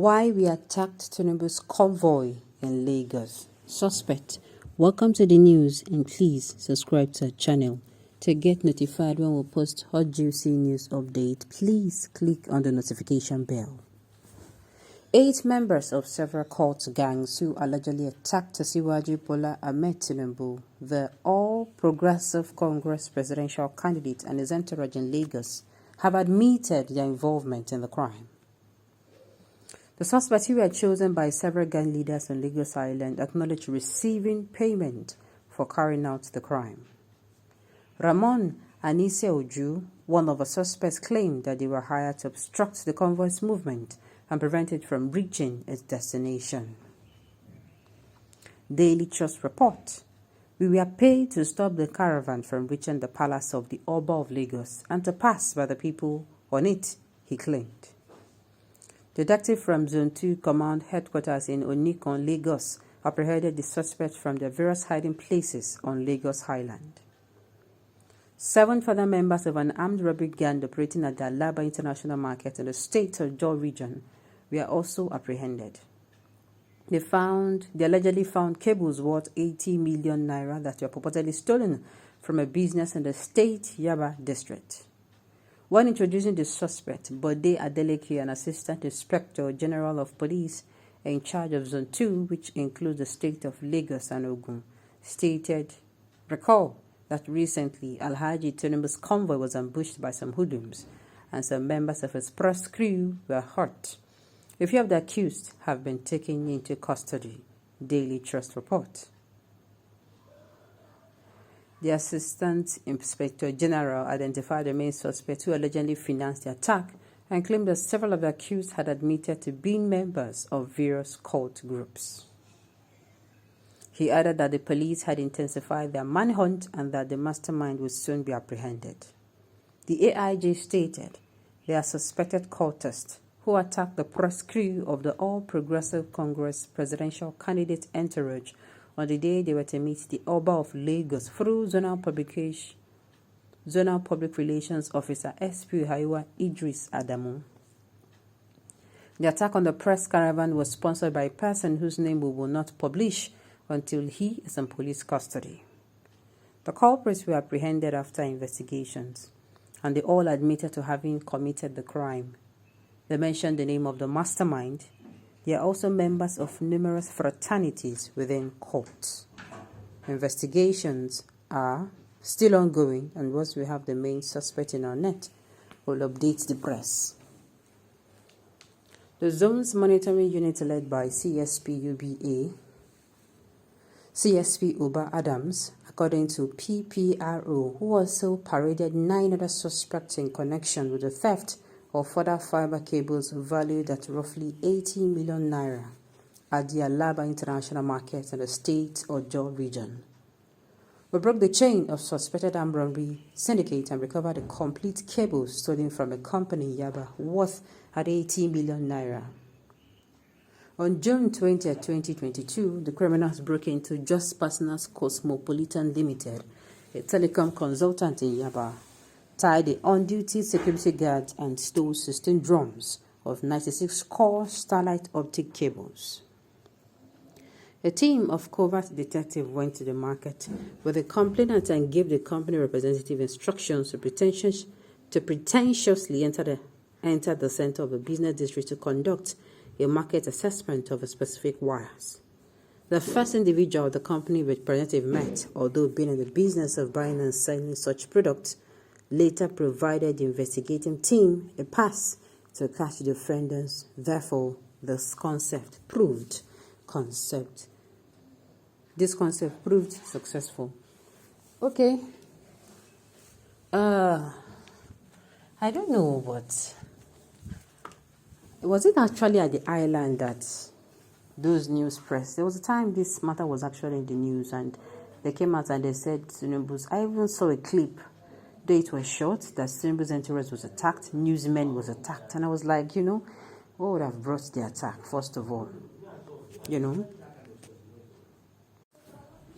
Why we attacked Tinubu'S convoy in Lagos. Suspect. Welcome to the news, and please subscribe to our channel. To get notified when we post hot juicy news update, please click on the notification bell. 8 members of several cult gangs who allegedly attacked Asiwaju Bola Ahmed Tinubu, the All Progressive Congress presidential candidate, and his entourage in Lagos, have admitted their involvement in the crime. The suspects, who were chosen by several gang leaders on Lagos Island, acknowledged receiving payment for carrying out the crime. Ramon Anise Oju, one of the suspects, claimed that they were hired to obstruct the convoy's movement and prevent it from reaching its destination. Daily Trust report. We were paid to stop the caravan from reaching the palace of the Oba of Lagos and to pass by the people on it, he claimed. Detective from Zone 2 Command Headquarters in Onikon, Lagos, apprehended the suspects from their various hiding places on Lagos Highland. 7 further members of an armed robbery gang operating at the Alaba International Market in the state of Âťťâçk region were also apprehended. They allegedly found cables worth 80 million naira that were purportedly stolen from a business in the state Yaba district. When introducing the suspect, Bode Adeleke, an Assistant Inspector General of Police in charge of Zone 2, which includes the state of Lagos and Ogun, stated, "Recall that recently Alhaji Tinubu'S convoy was ambushed by some hoodlums, and some members of his press crew were hurt. A few of the accused have been taken into custody." Daily Trust report. The Assistant Inspector General identified the main suspect who allegedly financed the attack and claimed that several of the accused had admitted to being members of various cult groups. He added that the police had intensified their manhunt and that the mastermind would soon be apprehended. The AIJ stated they are suspected cultists who attacked the press crew of the All Progressive Congress presidential candidate entourage on the day they were to meet the Oba of Lagos through Zonal Public Relations Officer SP Haiwa Idris Adamu. The attack on the press caravan was sponsored by a person whose name we will not publish until he is in police custody. The culprits were apprehended after investigations, and they all admitted to having committed the crime. They mentioned the name of the mastermind. They are also members of numerous fraternities within cults. Investigations are still ongoing, and once we have the main suspect in our net, we'll update the press. The Zone's monitoring unit, led by CSP Uba Adams, according to PPRO, who also paraded 9 other suspects in connection with the theft of further fiber cables valued at roughly 80 million naira at the Alaba International Market in the state of Âťťâçk region. We broke the chain of suspected armed robbery syndicate and recovered the complete cables stolen from a company in Yaba worth at 80 million naira. On June 20, 2022, the criminals broke into Just Partners Cosmopolitan Limited, a telecom consultant in Yaba, tied the on-duty security guards and stole 16 drums of 96 core Starlight optic cables. A team of covert detectives went to the market with a complainant and gave the company representative instructions to pretentiously enter the center of the business district to conduct a market assessment of a specific wires. The first individual the company representative met, although being in the business of buying and selling such products, later provided the investigating team a pass to catch the offenders. Therefore, this concept proved successful. Okay. I don't know, but was it actually at the island that those news press? There was a time this matter was actually in the news, and they came out and they said Tinubu'S. I even saw a clip. It was short that Tinubu'S entourage was attacked, newsmen was attacked, and I was like, what would have brought the attack, first of all,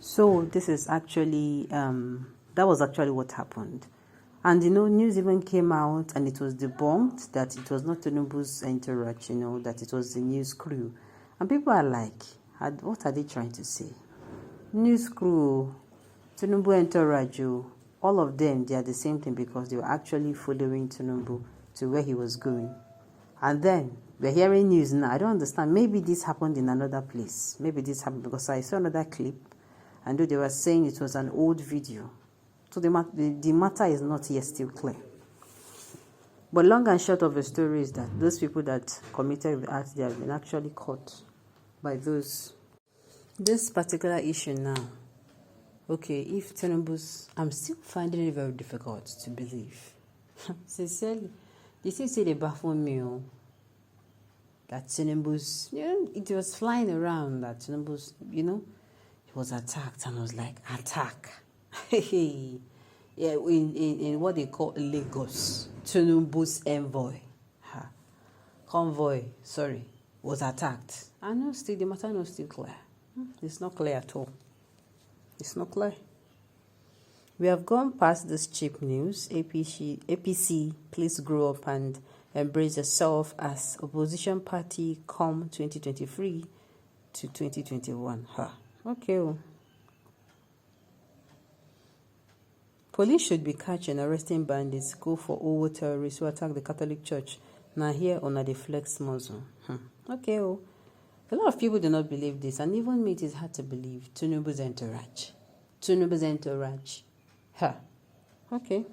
So this is actually, that was actually what happened. And news even came out and it was debunked that it was not Tinubu's entourage, that it was the news crew. And people are like, what are they trying to say? News crew, Tinubu entourage, all of them, they are the same thing because they were actually following Tinubu to where he was going. And then we're hearing news now. I don't understand. Maybe this happened in another place. Maybe this happened because I saw another clip and they were saying it was an old video. So the matter is not yet still clear. But long and short of the story is that those people that committed the act, they have been actually caught by those. This particular issue now, okay, if Tinubu's, I'm still finding it very difficult to believe. Sincerely, this is the baffle me that Tinubu's, it was flying around that Tinubu's, he was attacked, and I was like, attack. Yeah, in what they call Lagos, Tinubu's envoy, Convoy, was attacked. I know still the matter is still clear. It's not clear at all. It's not clear. We have gone past this cheap news. APC, please grow up and embrace yourself as opposition party come 2023 to 2021. Okay. Police should be catching arresting bandits, go for over terrorists who attack the Catholic Church. Now here on the flex muzzle. Okay. A lot of people do not believe this, and even me, it is hard to believe. Tinubu's entourage. Okay.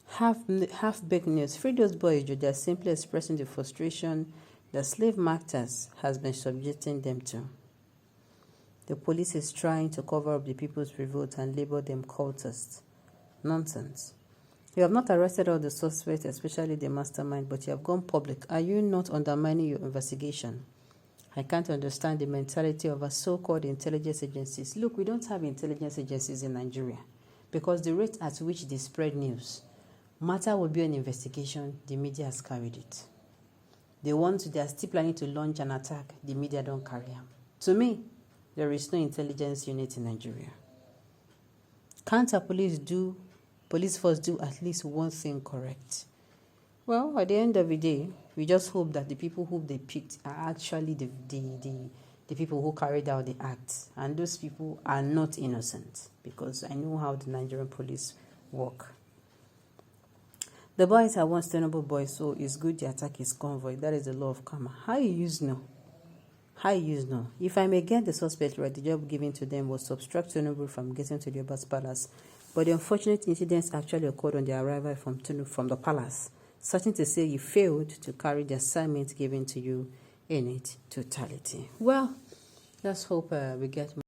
Half-baked news. Free those boys, they are simply expressing the frustration that slave masters has been subjecting them to. The police is trying to cover up the people's revolt and label them cultists. Nonsense. You have not arrested all the suspects, especially the mastermind, but you have gone public. Are you not undermining your investigation? I can't understand the mentality of our so-called intelligence agencies. Look, we don't have intelligence agencies in Nigeria because the rate at which they spread news, matter will be an investigation, the media has carried it. They are still planning to launch an attack, the media don't carry them. To me, there is no intelligence unit in Nigeria. Can't a police force do at least one thing correct? Well, at the end of the day, we just hope that the people who they picked are actually the people who carried out the act. And those people are not innocent because I know how the Nigerian police work. The boys are one sustainable boys, so it's good to attack his convoy. That is the law of karma. How you use no? If I may get the suspect right, the job given to them was to obstruct Tinubu from getting to the Oba's palace. But the unfortunate incidents actually occurred on their arrival from the palace, starting to say you failed to carry the assignment given to you in its totality. Well, let's hope we get more.